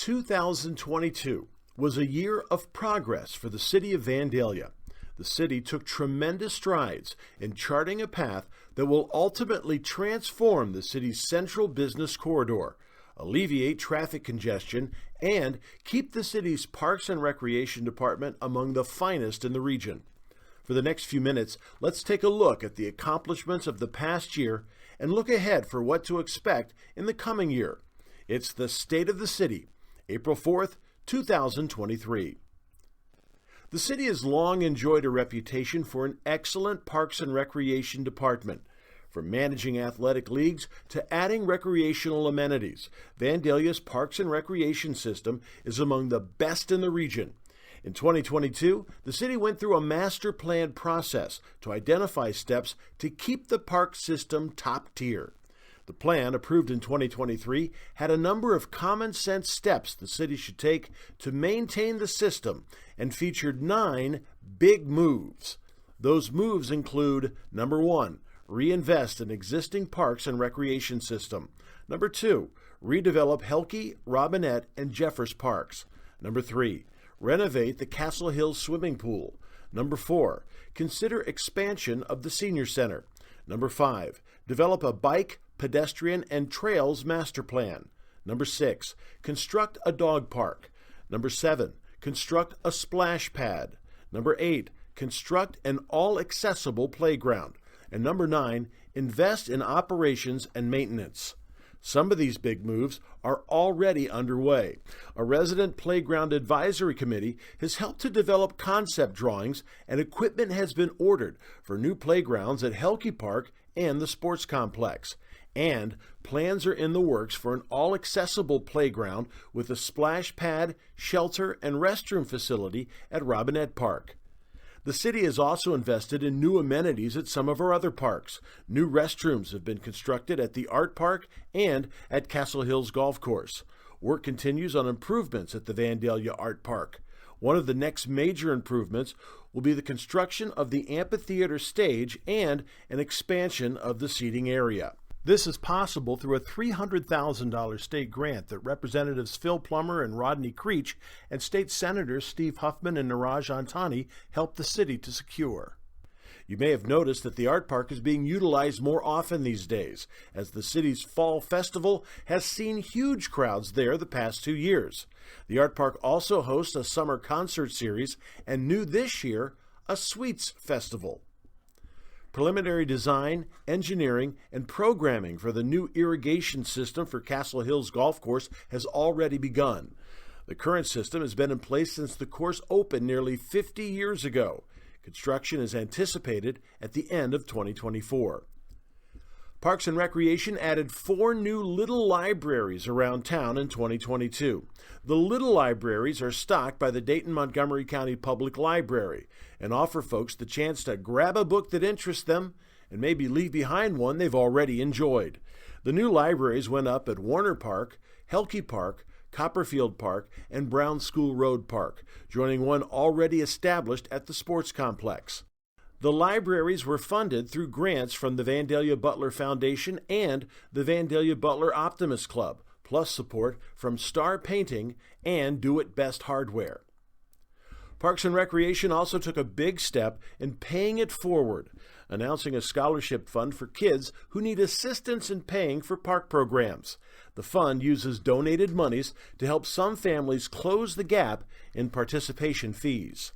2022 was a year of progress for the City of Vandalia. The city took tremendous strides in charting a path that will ultimately transform the city's central business corridor, alleviate traffic congestion, and keep the city's Parks and Recreation Department among the finest in the region. For the next few minutes, let's take a look at the accomplishments of the past year and look ahead for what to expect in the coming year. It's the State of the City, April 4th, 2023. The city has long enjoyed a reputation for an excellent Parks and Recreation Department. From managing athletic leagues to adding recreational amenities, Vandalia's Parks and Recreation system is among the best in the region. In 2022, the city went through a master plan process to identify steps to keep the park system top tier. The plan, approved in 2023, had a number of common sense steps the city should take to maintain the system and featured 9 big moves. Those moves include: number 1, reinvest in existing parks and recreation system. Number 2, redevelop Helke, Robinette, and Jeffers parks. Number 3, renovate the Castle Hills swimming pool. Number 4, consider expansion of the senior center. Number 5, develop a bike, pedestrian, and trails master plan. Number 6, construct a dog park. Number 7, construct a splash pad. Number 8, construct an all-accessible playground. And number 9, invest in operations and maintenance. Some of these big moves are already underway. A resident playground advisory committee has helped to develop concept drawings, and equipment has been ordered for new playgrounds at Helke Park and the sports complex. And plans are in the works for an all-accessible playground with a splash pad, shelter, and restroom facility at Robinette Park. The city has also invested in new amenities at some of our other parks. New restrooms have been constructed at the Art Park and at Castle Hills Golf Course. Work continues on improvements at the Vandalia Art Park. One of the next major improvements will be the construction of the amphitheater stage and an expansion of the seating area. This is possible through a $300,000 state grant that Representatives Phil Plummer and Rodney Creech and State Senators Steve Huffman and Niraj Antani helped the city to secure. You may have noticed that the Art Park is being utilized more often these days, as the city's Fall Festival has seen huge crowds there the past 2 years. The Art Park also hosts a summer concert series and new this year, a Sweets Festival. Preliminary design, engineering, and programming for the new irrigation system for Castle Hills Golf Course has already begun. The current system has been in place since the course opened nearly 50 years ago. Construction is anticipated at the end of 2024. Parks and Recreation added 4 new little libraries around town in 2022. The little libraries are stocked by the Dayton-Montgomery County Public Library and offer folks the chance to grab a book that interests them and maybe leave behind one they've already enjoyed. The new libraries went up at Warner Park, Helke Park, Copperfield Park, and Brown School Road Park, joining one already established at the sports complex. The libraries were funded through grants from the Vandalia Butler Foundation and the Vandalia Butler Optimist Club, plus support from Star Painting and Do It Best Hardware. Parks and Recreation also took a big step in paying it forward, announcing a scholarship fund for kids who need assistance in paying for park programs. The fund uses donated monies to help some families close the gap in participation fees.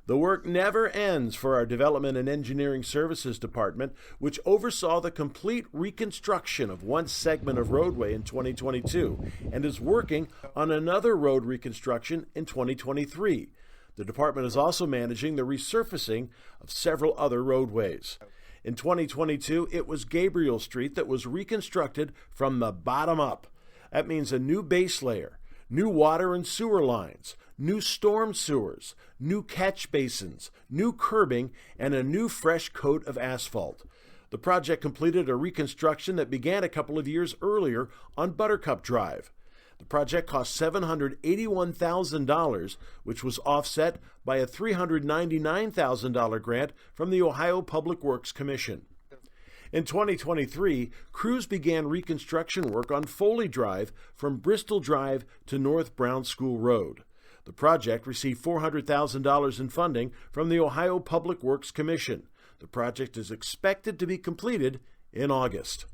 The work never ends for our Development and Engineering Services Department, which oversaw the complete reconstruction of one segment of roadway in 2022 and is working on another road reconstruction in 2023. The department is also managing the resurfacing of several other roadways. In 2022, it was Gabriel Street that was reconstructed from the bottom up. That means a new base layer, new water and sewer lines, new storm sewers, new catch basins, new curbing, and a new fresh coat of asphalt. The project completed a reconstruction that began a couple of years earlier on Buttercup Drive. The project cost $781,000, which was offset by a $399,000 grant from the Ohio Public Works Commission. In 2023, crews began reconstruction work on Foley Drive from Bristol Drive to North Brown School Road. The project received $400,000 in funding from the Ohio Public Works Commission. The project is expected to be completed in August.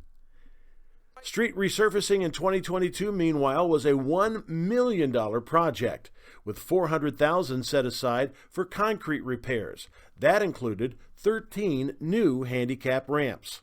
Street resurfacing in 2022, meanwhile, was a $1 million project, with $400,000 set aside for concrete repairs. That included 13 new handicap ramps.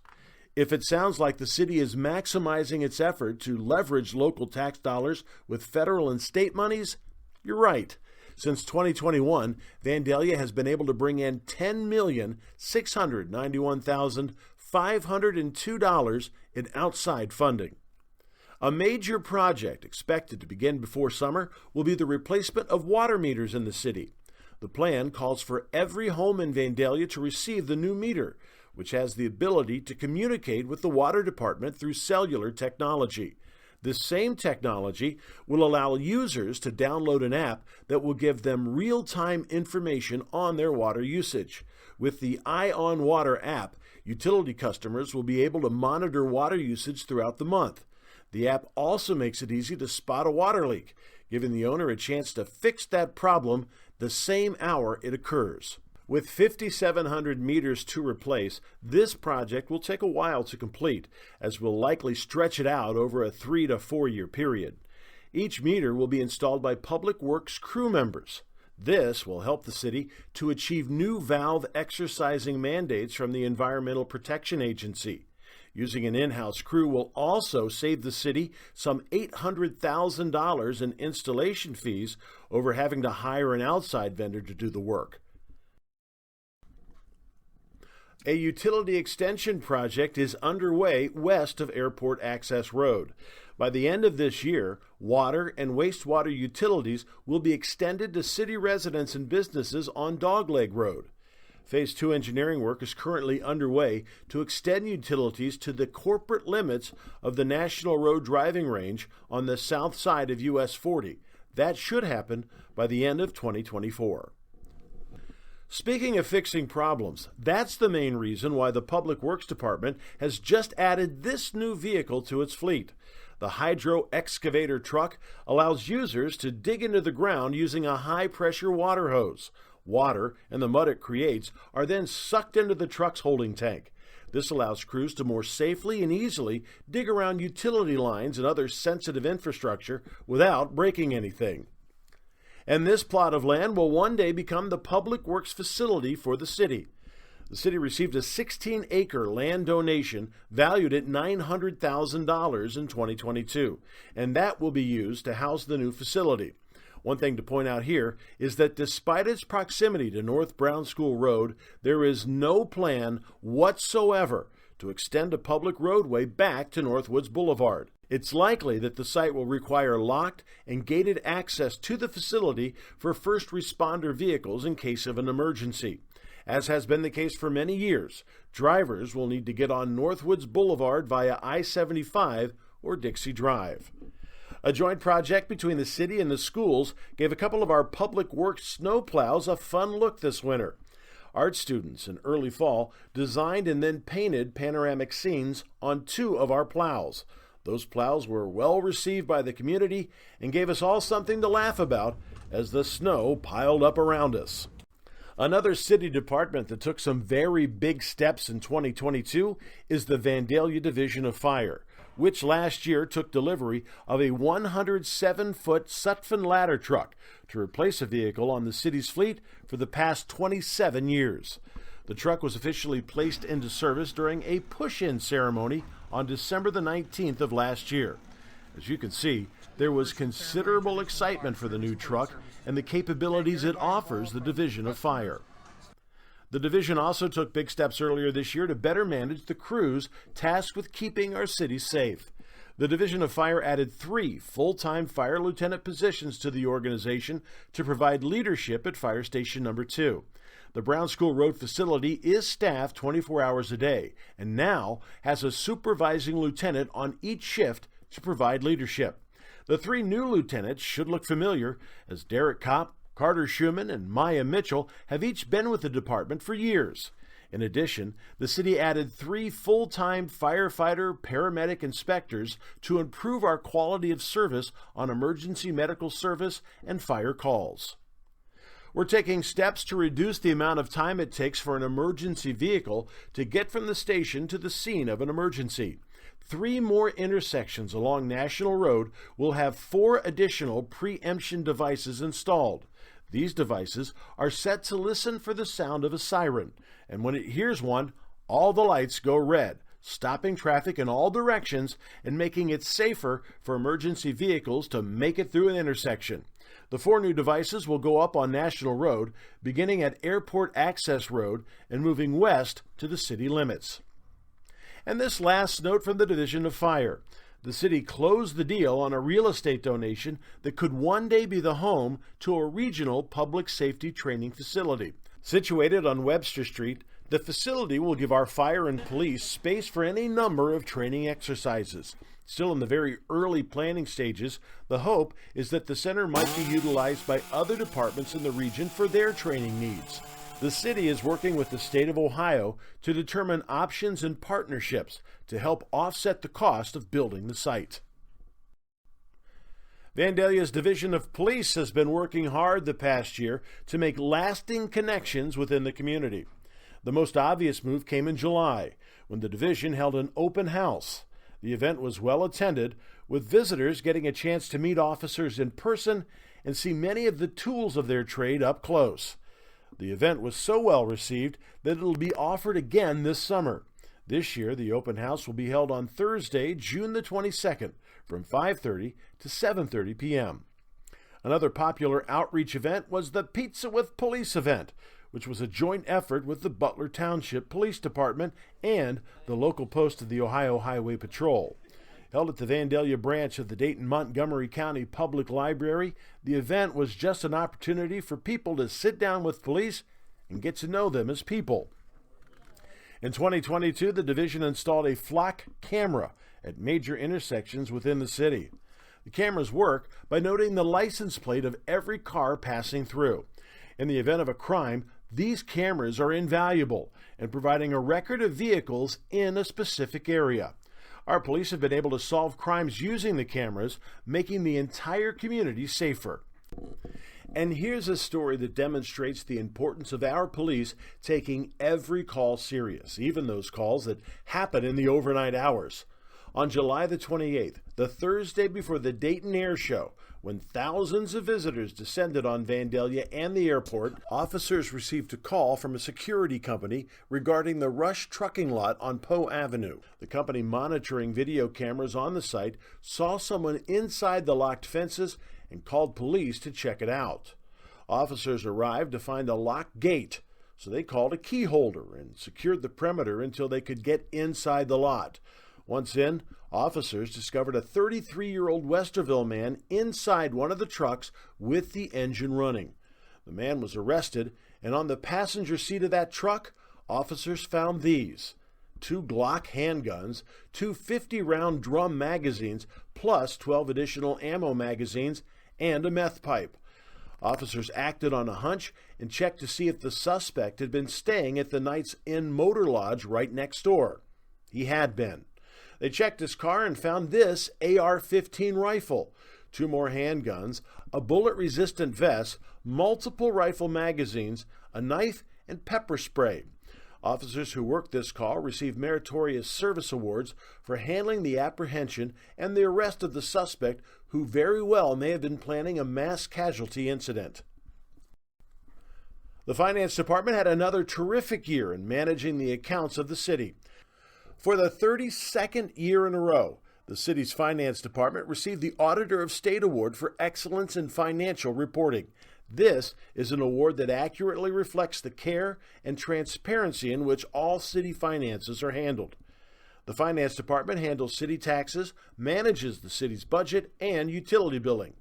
If it sounds like the city is maximizing its effort to leverage local tax dollars with federal and state monies, you're right. Since 2021, Vandalia has been able to bring in $10,691,502 in outside funding. A major project expected to begin before summer will be the replacement of water meters in the city. The plan calls for every home in Vandalia to receive the new meter, which has the ability to communicate with the water department through cellular technology. This same technology will allow users to download an app that will give them real-time information on their water usage. With the Eye on Water app, utility customers will be able to monitor water usage throughout the month. The app also makes it easy to spot a water leak, giving the owner a chance to fix that problem the same hour it occurs. With 5,700 meters to replace, this project will take a while to complete, as we'll likely stretch it out over a 3 to 4 year period. Each meter will be installed by Public Works crew members. This will help the city to achieve new valve exercising mandates from the Environmental Protection Agency. Using an in-house crew will also save the city some $800,000 in installation fees over having to hire an outside vendor to do the work. A utility extension project is underway west of Airport Access Road. By the end of this year, water and wastewater utilities will be extended to city residents and businesses on Dogleg Road. Phase 2 engineering work is currently underway to extend utilities to the corporate limits of the National Road driving range on the south side of US 40. That should happen by the end of 2024. Speaking of fixing problems, that's the main reason why the Public Works Department has just added this new vehicle to its fleet. The hydro excavator truck allows users to dig into the ground using a high-pressure water hose. Water and the mud it creates are then sucked into the truck's holding tank. This allows crews to more safely and easily dig around utility lines and other sensitive infrastructure without breaking anything. And this plot of land will one day become the public works facility for the city. The city received a 16-acre land donation valued at $900,000 in 2022, and that will be used to house the new facility. One thing to point out here is that despite its proximity to North Brown School Road, there is no plan whatsoever to extend a public roadway back to Northwoods Boulevard. It's likely that the site will require locked and gated access to the facility for first responder vehicles in case of an emergency. As has been the case for many years, drivers will need to get on Northwoods Boulevard via I-75 or Dixie Drive. A joint project between the city and the schools gave a couple of our public works snowplows a fun look this winter. Art students in early fall designed and then painted panoramic scenes on 2 of our plows. Those plows were well received by the community and gave us all something to laugh about as the snow piled up around us. Another city department that took some very big steps in 2022 is the Vandalia Division of Fire, which last year took delivery of a 107-foot Sutphen ladder truck to replace a vehicle on the city's fleet for the past 27 years. The truck was officially placed into service during a push-in ceremony on December the 19th of last year. As you can see, there was considerable excitement for the new truck and the capabilities it offers the Division of Fire. The division also took big steps earlier this year to better manage the crews tasked with keeping our city safe. The Division of Fire added 3 full-time fire lieutenant positions to the organization to provide leadership at Fire Station Number 2. The Brown School Road facility is staffed 24 hours a day and now has a supervising lieutenant on each shift to provide leadership. The 3 new lieutenants should look familiar, as Derek Kopp, Carter Schumann, and Maya Mitchell have each been with the department for years. In addition, the city added 3 full-time firefighter paramedic inspectors to improve our quality of service on emergency medical service and fire calls. We're taking steps to reduce the amount of time it takes for an emergency vehicle to get from the station to the scene of an emergency. 3 more intersections along National Road will have 4 additional preemption devices installed. These devices are set to listen for the sound of a siren, and when it hears one, all the lights go red, stopping traffic in all directions and making it safer for emergency vehicles to make it through an intersection. The 4 new devices will go up on National Road, beginning at Airport Access Road and moving west to the city limits. And this last note from the Division of Fire. The city closed the deal on a real estate donation that could one day be the home to a regional public safety training facility. Situated on Webster Street, the facility will give our fire and police space for any number of training exercises. Still in the very early planning stages, the hope is that the center might be utilized by other departments in the region for their training needs. The city is working with the state of Ohio to determine options and partnerships to help offset the cost of building the site. Vandalia's Division of Police has been working hard the past year to make lasting connections within the community. The most obvious move came in July, when the division held an open house. The event was well attended, with visitors getting a chance to meet officers in person and see many of the tools of their trade up close. The event was so well received that it will be offered again this summer. This year, the open house will be held on Thursday, June the 22nd, from 5:30 to 7:30 p.m. Another popular outreach event was the Pizza with Police event, which was a joint effort with the Butler Township Police Department and the local post of the Ohio Highway Patrol. Held at the Vandalia branch of the Dayton-Montgomery County Public Library, the event was just an opportunity for people to sit down with police and get to know them as people. In 2022, the division installed a flock camera at major intersections within the city. The cameras work by noting the license plate of every car passing through. In the event of a crime, these cameras are invaluable in providing a record of vehicles in a specific area. Our police have been able to solve crimes using the cameras, making the entire community safer. And here's a story that demonstrates the importance of our police taking every call serious, even those calls that happen in the overnight hours. On July the 28th, the Thursday before the Dayton Air Show, when thousands of visitors descended on Vandalia and the airport, officers received a call from a security company regarding the Rush trucking lot on Poe Avenue. The company monitoring video cameras on the site saw someone inside the locked fences and called police to check it out. Officers arrived to find a locked gate, so they called a key holder and secured the perimeter until they could get inside the lot. Once in, officers discovered a 33-year-old Westerville man inside one of the trucks with the engine running. The man was arrested, and on the passenger seat of that truck, officers found these: 2 Glock handguns, 2 50-round drum magazines, plus 12 additional ammo magazines, and a meth pipe. Officers acted on a hunch and checked to see if the suspect had been staying at the Knights Inn Motor Lodge right next door. He had been. They checked his car and found this AR-15 rifle, 2 more handguns, a bullet-resistant vest, multiple rifle magazines, a knife, and pepper spray. Officers who worked this call received meritorious service awards for handling the apprehension and the arrest of the suspect, who very well may have been planning a mass casualty incident. The Finance Department had another terrific year in managing the accounts of the city. For the 32nd year in a row, the city's Finance Department received the Auditor of State Award for Excellence in Financial Reporting. This is an award that accurately reflects the care and transparency in which all city finances are handled. The Finance Department handles city taxes, manages the city's budget, and utility billing.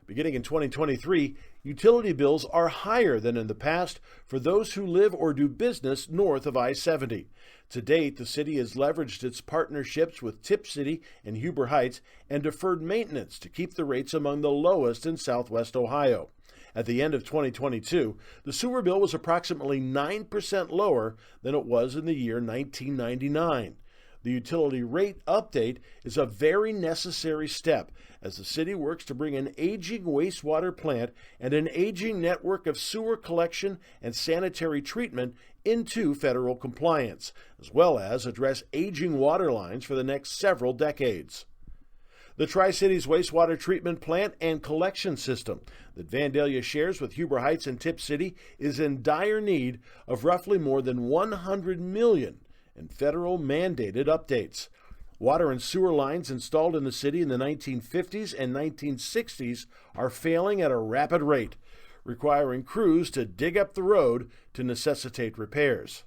Beginning in 2023, utility bills are higher than in the past for those who live or do business north of I-70. To date, the city has leveraged its partnerships with Tip City and Huber Heights and deferred maintenance to keep the rates among the lowest in Southwest Ohio. At the end of 2022, the sewer bill was approximately 9% lower than it was in the year 1999. The utility rate update is a very necessary step as the city works to bring an aging wastewater plant and an aging network of sewer collection and sanitary treatment into federal compliance, as well as address aging water lines for the next several decades. The Tri-Cities wastewater treatment plant and collection system that Vandalia shares with Huber Heights and Tip City is in dire need of roughly more than $100 million in federal mandated updates. Water and sewer lines installed in the city in the 1950s and 1960s are failing at a rapid rate, requiring crews to dig up the road to necessitate repairs.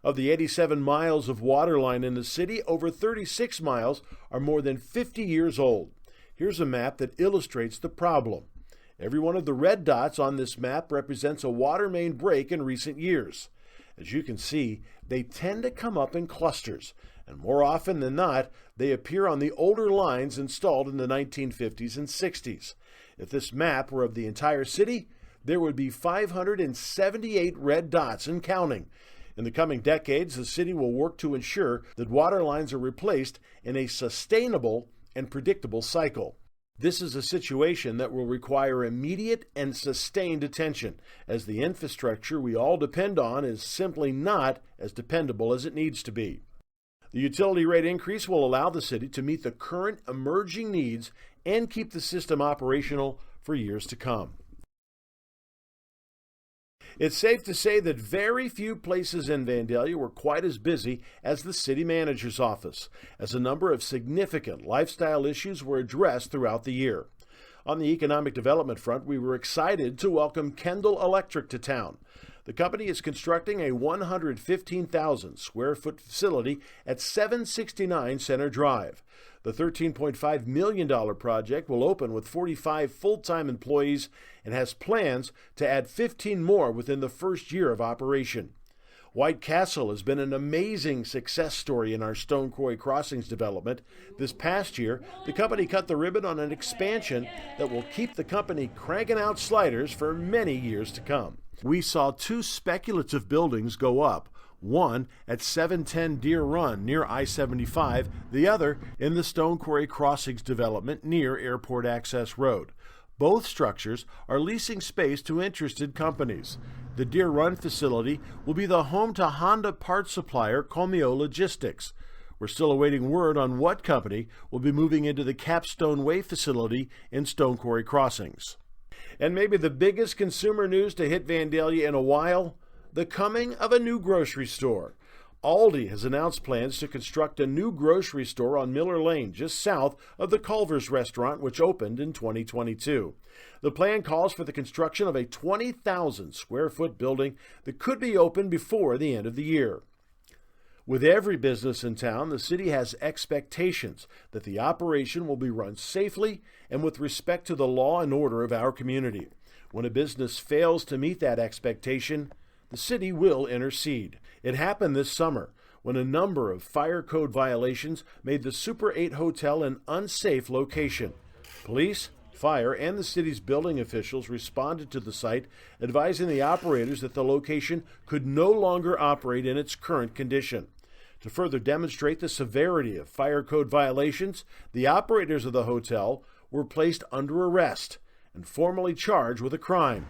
Of the 87 miles of water line in the city, over 36 miles are more than 50 years old. Here's a map that illustrates the problem. Every one of the red dots on this map represents a water main break in recent years. As you can see, they tend to come up in clusters, and more often than not, they appear on the older lines installed in the 1950s and 60s. If this map were of the entire city, there would be 578 red dots and counting. In the coming decades, the city will work to ensure that water lines are replaced in a sustainable and predictable cycle. This is a situation that will require immediate and sustained attention, as the infrastructure we all depend on is simply not as dependable as it needs to be. The utility rate increase will allow the city to meet the current emerging needs and keep the system operational for years to come. It's safe to say that very few places in Vandalia were quite as busy as the city manager's office, as a number of significant lifestyle issues were addressed throughout the year. On the economic development front, we were excited to welcome Kendall Electric to town. The company is constructing a 115,000 square foot facility at 769 Center Drive. The $13.5 million project will open with 45 full-time employees and has plans to add 15 more within the first year of operation. White Castle has been an amazing success story in our Stone Quarry Crossings development. This past year, the company cut the ribbon on an expansion that will keep the company cranking out sliders for many years to come. We saw two speculative buildings go up, one at 710 Deer Run near I-75, the other in the Stone Quarry Crossings development near Airport Access Road. Both structures are leasing space to interested companies. The Deer Run facility will be the home to Honda parts supplier Comeo Logistics. We're still awaiting word on what company will be moving into the Capstone Way facility in Stone Quarry Crossings. And maybe the biggest consumer news to hit Vandalia in a while, the coming of a new grocery store. Aldi has announced plans to construct a new grocery store on Miller Lane, just south of the Culver's restaurant, which opened in 2022. The plan calls for the construction of a 20,000 square foot building that could be open before the end of the year. With every business in town, the city has expectations that the operation will be run safely and with respect to the law and order of our community. When a business fails to meet that expectation, the city will intercede. It happened this summer when a number of fire code violations made the Super 8 Hotel an unsafe location. Police, fire, and the city's building officials responded to the site, advising the operators that the location could no longer operate in its current condition. To further demonstrate the severity of fire code violations, the operators of the hotel were placed under arrest and formally charged with a crime.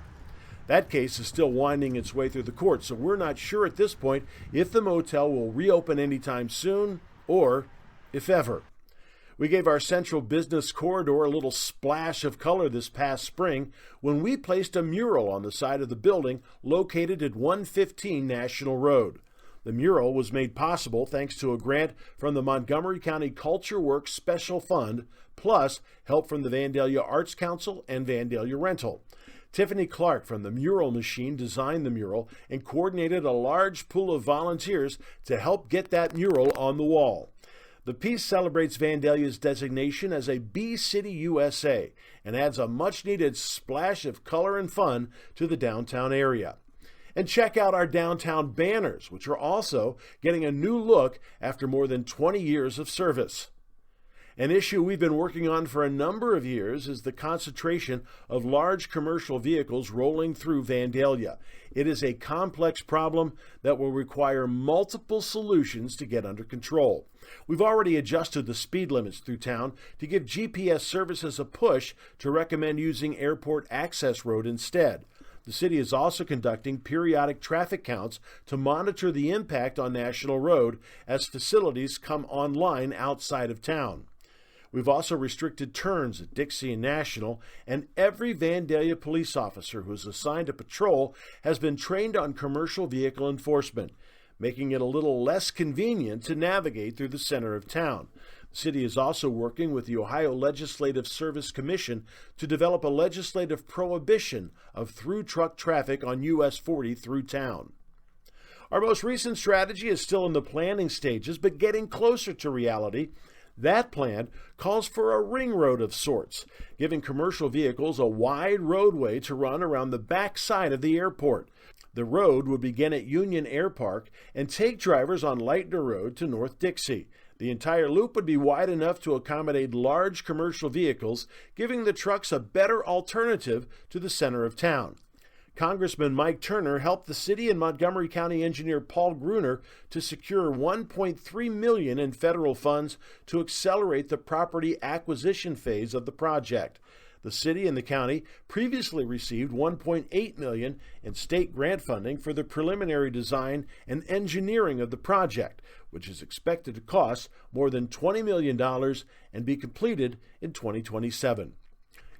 That case is still winding its way through the courts, so we're not sure at this point if the motel will reopen anytime soon or if ever. We gave our central business corridor a little splash of color this past spring when we placed a mural on the side of the building located at 115 National Road. The mural was made possible thanks to a grant from the Montgomery County Culture Works Special Fund, plus help from the Vandalia Arts Council and Vandalia Rental. Tiffany Clark from the Mural Machine designed the mural and coordinated a large pool of volunteers to help get that mural on the wall. The piece celebrates Vandalia's designation as a Bee City USA and adds a much-needed splash of color and fun to the downtown area. And check out our downtown banners, which are also getting a new look after more than 20 years of service. An issue we've been working on for a number of years is the concentration of large commercial vehicles rolling through Vandalia. It is a complex problem that will require multiple solutions to get under control. We've already adjusted the speed limits through town to give GPS services a push to recommend using Airport Access Road instead. The city is also conducting periodic traffic counts to monitor the impact on National Road as facilities come online outside of town. We've also restricted turns at Dixie and National, and every Vandalia police officer who is assigned to patrol has been trained on commercial vehicle enforcement, making it a little less convenient to navigate through the center of town. The city is also working with the Ohio Legislative Service Commission to develop a legislative prohibition of through truck traffic on US 40 through town. Our most recent strategy is still in the planning stages, but getting closer to reality. That plan calls for a ring road of sorts, giving commercial vehicles a wide roadway to run around the back side of the airport. The road would begin at Union Air Park and take drivers on Lightner Road to North Dixie. The entire loop would be wide enough to accommodate large commercial vehicles, giving the trucks a better alternative to the center of town. Congressman Mike Turner helped the city and Montgomery County engineer Paul Gruner to secure $1.3 million in federal funds to accelerate the property acquisition phase of the project. The city and the county previously received $1.8 million in state grant funding for the preliminary design and engineering of the project, which is expected to cost more than $20 million and be completed in 2027.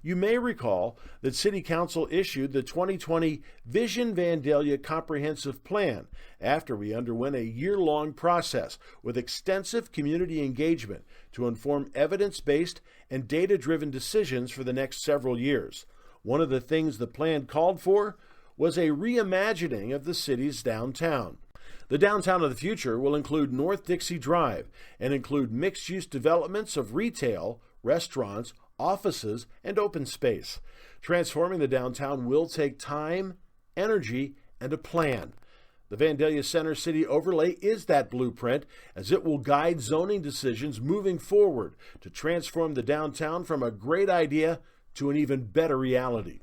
You may recall that City Council issued the 2020 Vision Vandalia Comprehensive Plan after we underwent a year-long process with extensive community engagement to inform evidence-based and data-driven decisions for the next several years. One of the things the plan called for was a reimagining of the city's downtown. The downtown of the future will include North Dixie Drive and include mixed-use developments of retail, restaurants, offices, and open space. Transforming the downtown will take time, energy, and a plan. The Vandalia Center City Overlay is that blueprint, as it will guide zoning decisions moving forward to transform the downtown from a great idea to an even better reality.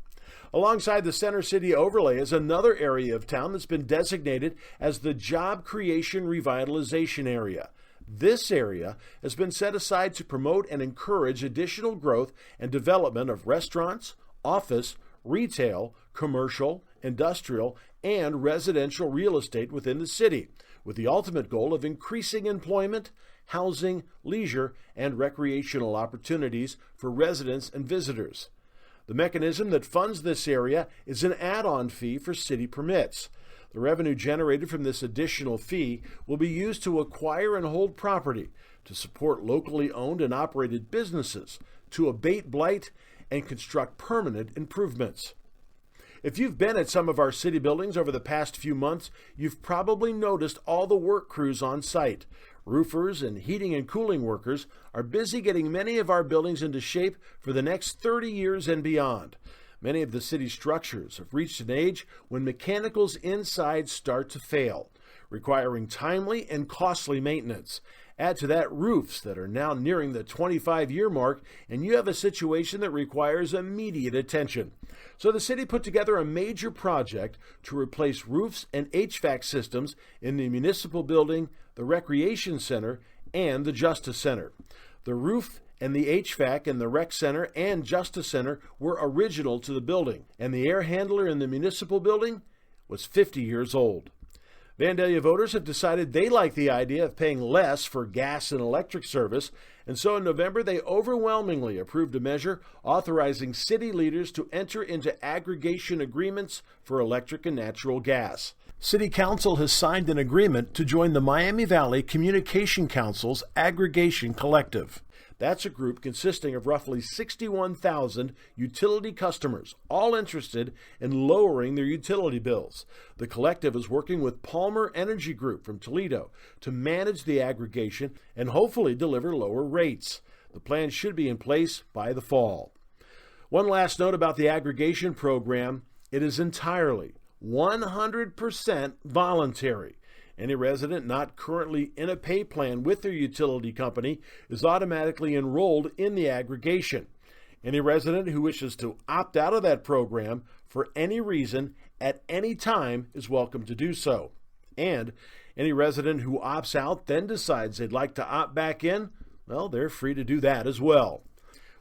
Alongside the Center City Overlay is another area of town that's been designated as the Job Creation Revitalization Area. This area has been set aside to promote and encourage additional growth and development of restaurants, office, retail, commercial, industrial, and residential real estate within the city, with the ultimate goal of increasing employment, housing, leisure, and recreational opportunities for residents and visitors. The mechanism that funds this area is an add-on fee for city permits. The revenue generated from this additional fee will be used to acquire and hold property, to support locally owned and operated businesses, to abate blight, and construct permanent improvements. If you've been at some of our city buildings over the past few months, you've probably noticed all the work crews on site. Roofers and heating and cooling workers are busy getting many of our buildings into shape for the next 30 years and beyond. Many of the city's structures have reached an age when mechanicals inside start to fail, requiring timely and costly maintenance. Add to that roofs that are now nearing the 25-year mark, and you have a situation that requires immediate attention. So the city put together a major project to replace roofs and HVAC systems in the municipal building, the recreation center, and the Justice Center. The roof and the HVAC in the Rec Center and Justice Center were original to the building, and the air handler in the municipal building was 50 years old. Vandalia voters have decided they like the idea of paying less for gas and electric service, and so in November they overwhelmingly approved a measure authorizing city leaders to enter into aggregation agreements for electric and natural gas. City Council has signed an agreement to join the Miami Valley Communication Council's Aggregation Collective. That's a group consisting of roughly 61,000 utility customers, all interested in lowering their utility bills. The collective is working with Palmer Energy Group from Toledo to manage the aggregation and hopefully deliver lower rates. The plan should be in place by the fall. One last note about the aggregation program: it is entirely 100% voluntary. Any resident not currently in a pay plan with their utility company is automatically enrolled in the aggregation. Any resident who wishes to opt out of that program for any reason at any time is welcome to do so. And any resident who opts out then decides they'd like to opt back in, well, they're free to do that as well.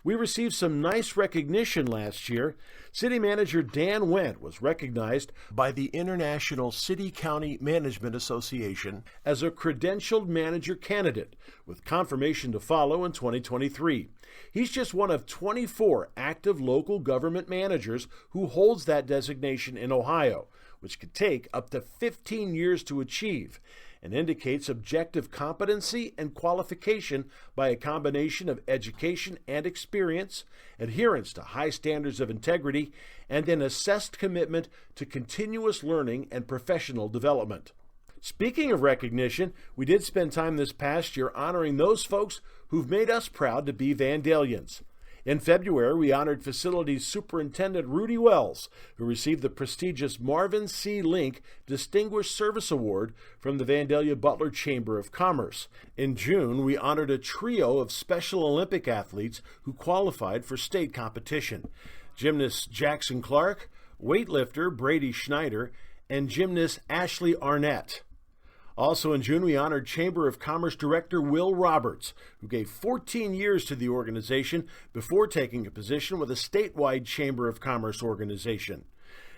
We received some nice recognition last year. City Manager Dan Wendt was recognized by the International City-County Management Association as a credentialed manager candidate, with confirmation to follow in 2023. He's just one of 24 active local government managers who holds that designation in Ohio, which could take up to 15 years to achieve, and indicates objective competency and qualification by a combination of education and experience, adherence to high standards of integrity, and an assessed commitment to continuous learning and professional development. Speaking of recognition, we did spend time this past year honoring those folks who've made us proud to be Vandalians. In February, we honored Facilities Superintendent Rudy Wells, who received the prestigious Marvin C. Link Distinguished Service Award from the Vandalia Butler Chamber of Commerce. In June, we honored a trio of Special Olympic athletes who qualified for state competition: gymnast Jackson Clark, weightlifter Brady Schneider, and gymnast Ashley Arnett. Also in June, we honored Chamber of Commerce Director Will Roberts, who gave 14 years to the organization before taking a position with a statewide Chamber of Commerce organization.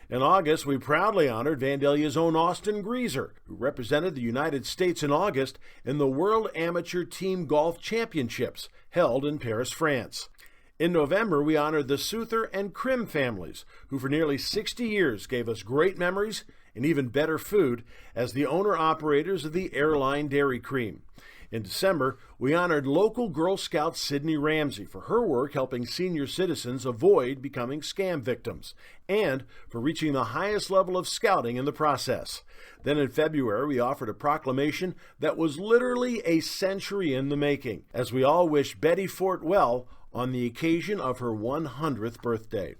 In August, we proudly honored Vandalia's own Austin Greaser, who represented the United States in August in the World Amateur Team Golf Championships held in Paris, France. In November, we honored the Souther and Krim families, who for nearly 60 years gave us great memories and even better food as the owner-operators of the Airline Dairy Cream. In December, we honored local Girl Scout Sydney Ramsey for her work helping senior citizens avoid becoming scam victims, and for reaching the highest level of scouting in the process. Then in February, we offered a proclamation that was literally a century in the making, as we all wish Betty Fort well on the occasion of her 100th birthday.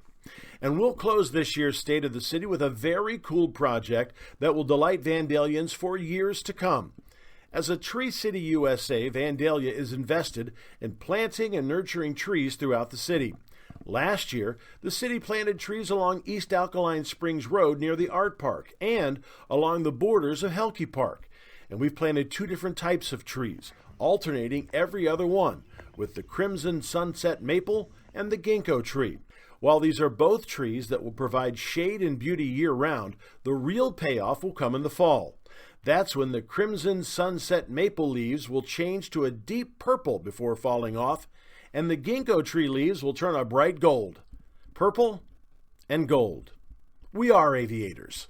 And we'll close this year's State of the City with a very cool project that will delight Vandalians for years to come. As a Tree City USA, Vandalia is invested in planting and nurturing trees throughout the city. Last year, the city planted trees along East Alkaline Springs Road near the Art Park and along the borders of Helke Park. And we've planted 2 different types of trees, alternating every other one, with the Crimson Sunset Maple and the Ginkgo tree. While these are both trees that will provide shade and beauty year-round, the real payoff will come in the fall. That's when the Crimson Sunset Maple leaves will change to a deep purple before falling off, and the Ginkgo tree leaves will turn a bright gold. Purple and gold. We are aviators.